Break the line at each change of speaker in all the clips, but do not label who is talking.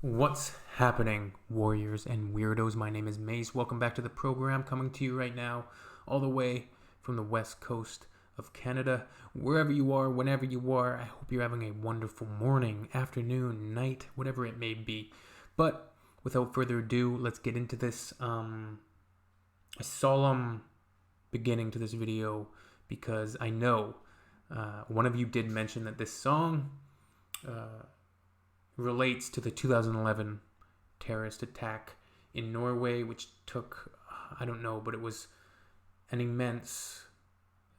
What's happening, warriors and weirdos? My name is Mace. Welcome back to the program, coming to you right now, all the way from the west coast of Canada. Wherever you are, whenever you are, I hope you're having a wonderful morning, afternoon, night, whatever it may be. But without further ado, let's get into this. A solemn beginning to this video, because I know one of you did mention that this song relates to the 2011 terrorist attack in Norway, which took, I don't know, but it was an immense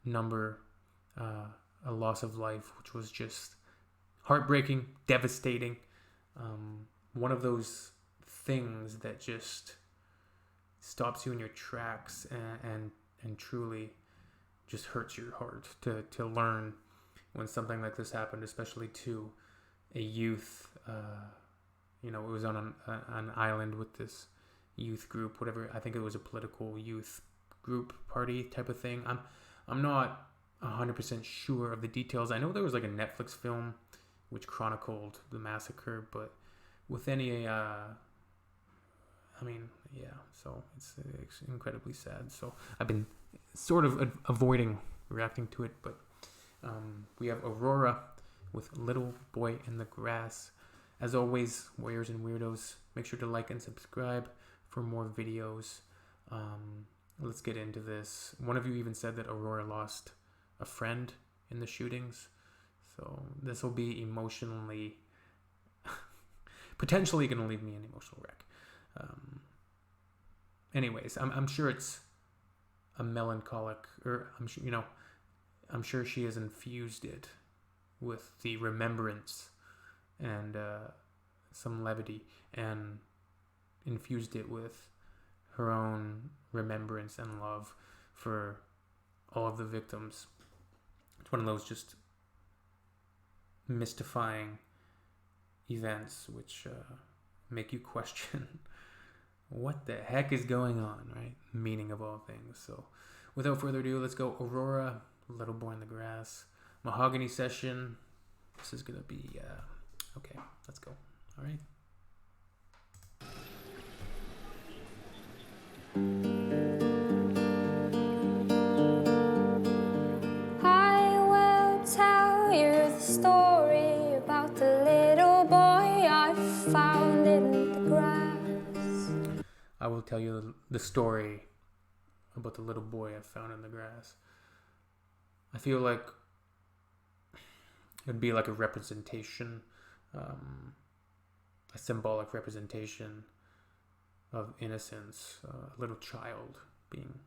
number, a loss of life, which was just heartbreaking, devastating. One of those things that just stops you in your tracks and truly just hurts your heart to learn when something like this happened, especially to a youth. It was on an island with this youth group, whatever. I think it was a political youth group party type of thing. I'm not 100% sure of the details. I know there was like a Netflix film which chronicled the massacre, but with any so it's incredibly sad. So I've been sort of avoiding reacting to it, but we have Aurora with Little Boy in the Grass. As always, warriors and weirdos, make sure to like and subscribe for more videos. Let's get into this. One of you even said that Aurora lost a friend in the shootings. So this will be emotionally, potentially going to leave me an emotional wreck. Anyways, I'm sure it's a melancholic, or I'm sure she has infused it with the remembrance and some levity, and infused it with her own remembrance and love for all of the victims. It's one of those just mystifying events which make you question what the heck is going on, right? Meaning of all things. So without further ado, let's go. Aurora, Little Boy in the Grass. Mahogany session. This is gonna be okay. Let's go. All right.
I will tell you the story about the little boy I found in the grass.
I will tell you the story about the little boy I found in the grass. I feel like it would be like a representation, a symbolic representation of innocence, a little child being.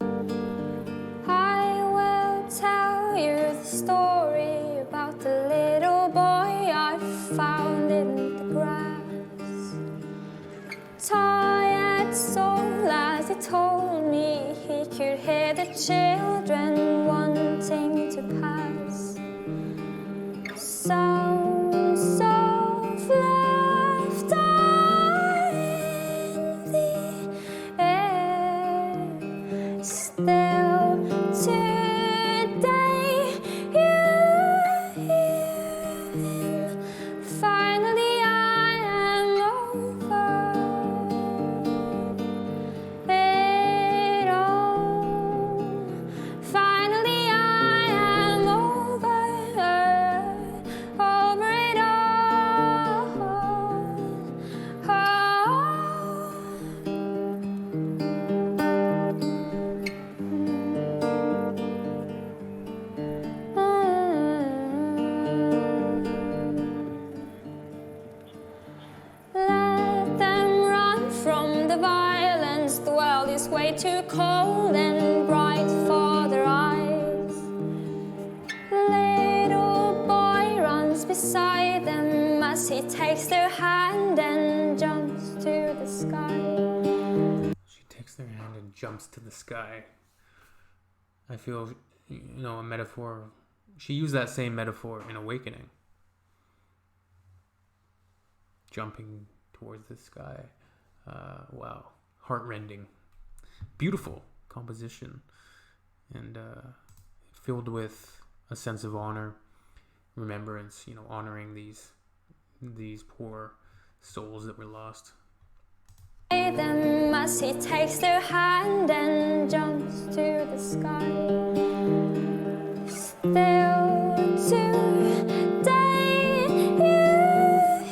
I will tell you the story about the little boy I found in the grass. Tired soul, as he told me he could hear the children wanting to pass. Sounds of laughter in the air. Still today you hear him. Finally I am over it all. Finally I am over it all. Let them run from the violence. The world is way too cold and bright for their eyes. Little boy runs beside them as he takes their hand and jumps to the sky.
She takes their hand and jumps to the sky. I feel, a metaphor. She used that same metaphor in Awakening. Jumping towards the sky. Wow. Heartrending. Beautiful composition. And filled with a sense of honor, remembrance, honoring these these poor souls that were lost.
Them as he takes their hand and jumps to the sky. Still today you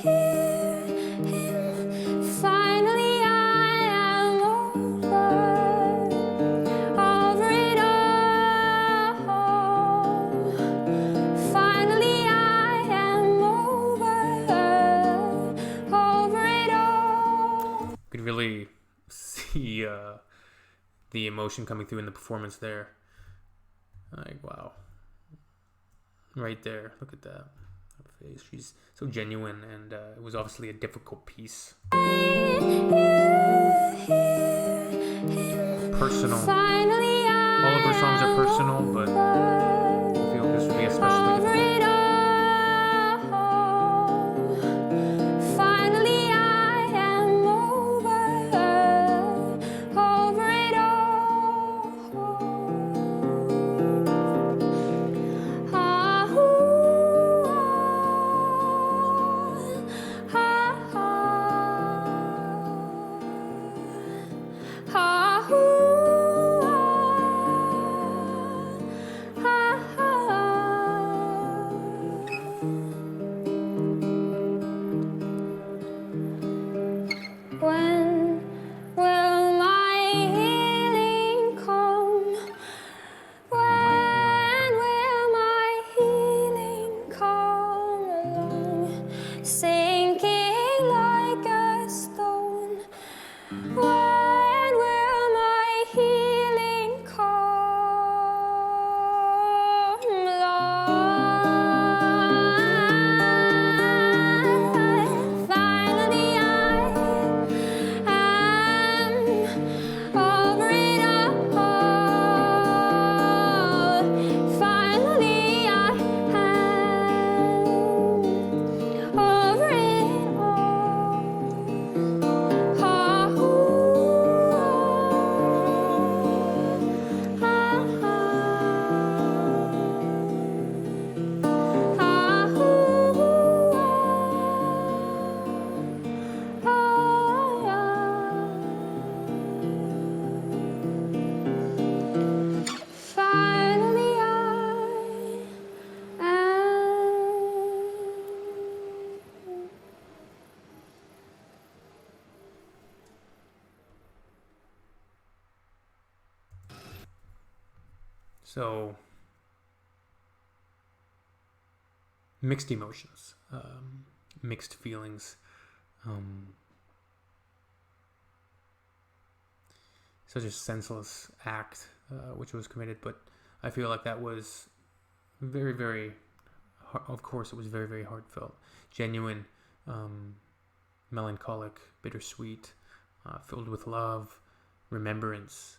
hear him. Finally I am over it all. Finally I am over it all.
You could really see the emotion coming through in the performance there. Like, wow. Right there. Look at that. Her face. She's so genuine, and it was obviously a difficult piece. Personal. All of her songs are personal, but I feel this would be especially difficult.
When will my healing come? When will my healing come along? Sinking like a stone. When will my healing come along? Finally I over it all. Finally I am over it Finally I am.
So, mixed emotions, mixed feelings. Such a senseless act which was committed, but I feel like that was very, very, of course it was very, very heartfelt, genuine, melancholic, bittersweet, filled with love, remembrance,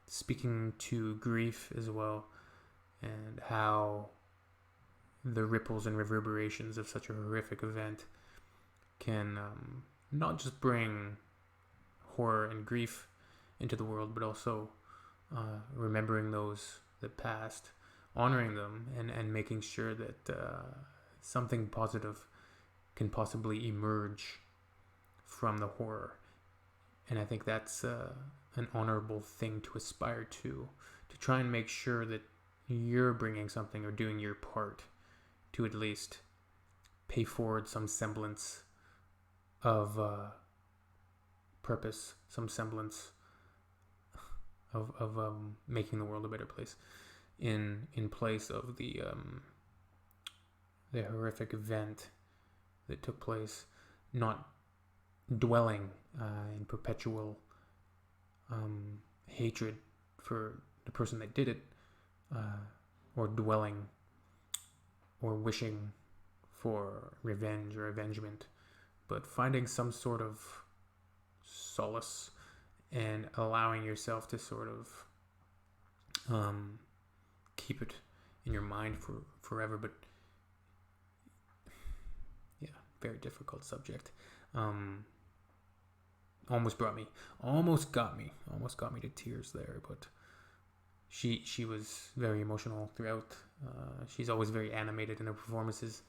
speaking to grief as well, and how the ripples and reverberations of such a horrific event can not just bring horror and grief into the world, but also remembering those that passed, honoring them, and making sure that something positive can possibly emerge from the horror. And I think that's an honorable thing to aspire to try and make sure that you're bringing something or doing your part to at least pay forward some semblance of purpose, some semblance of making the world a better place in place of the horrific event that took place, not dwelling in perpetual hatred for the person that did it, or dwelling or wishing for revenge or avengement, but finding some sort of solace and allowing yourself to sort of keep it in your mind for forever. But yeah, very difficult subject. Almost got me to tears there, but she was very emotional throughout. She's always very animated in her performances,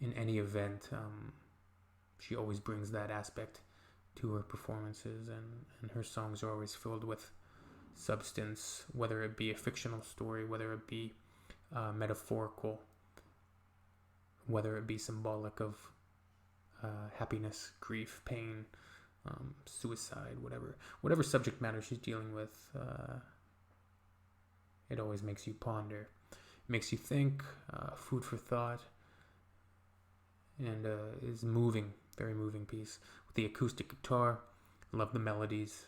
in any event, she always brings that aspect to her performances, and her songs are always filled with substance, whether it be a fictional story, whether it be metaphorical, whether it be symbolic of happiness, grief, pain, suicide, whatever subject matter she's dealing with. It always makes you ponder, makes you think, food for thought, and is moving, very moving piece with the acoustic guitar. Love the melodies.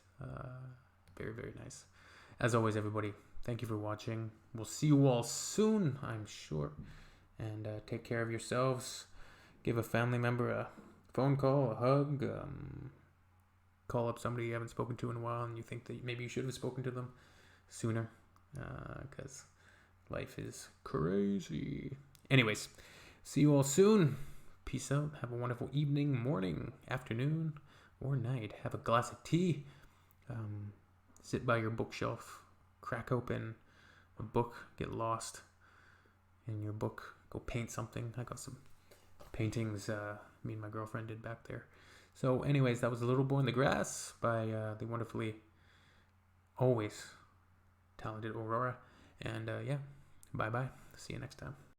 Very, very nice. As always, everybody, thank you for watching. We'll see you all soon, I'm sure. And take care of yourselves. Give a family member a phone call, a hug. Call up somebody you haven't spoken to in a while and you think that maybe you should have spoken to them sooner. Because life is crazy. Anyways, see you all soon. Peace out. Have a wonderful evening, morning, afternoon, or night. Have a glass of tea. Sit by your bookshelf. Crack open a book. Get lost in your book. Go paint something. I got some paintings me and my girlfriend did back there. So anyways, that was A Little Boy in the Grass by the wonderfully always talented Aurora. And yeah, bye-bye. See you next time.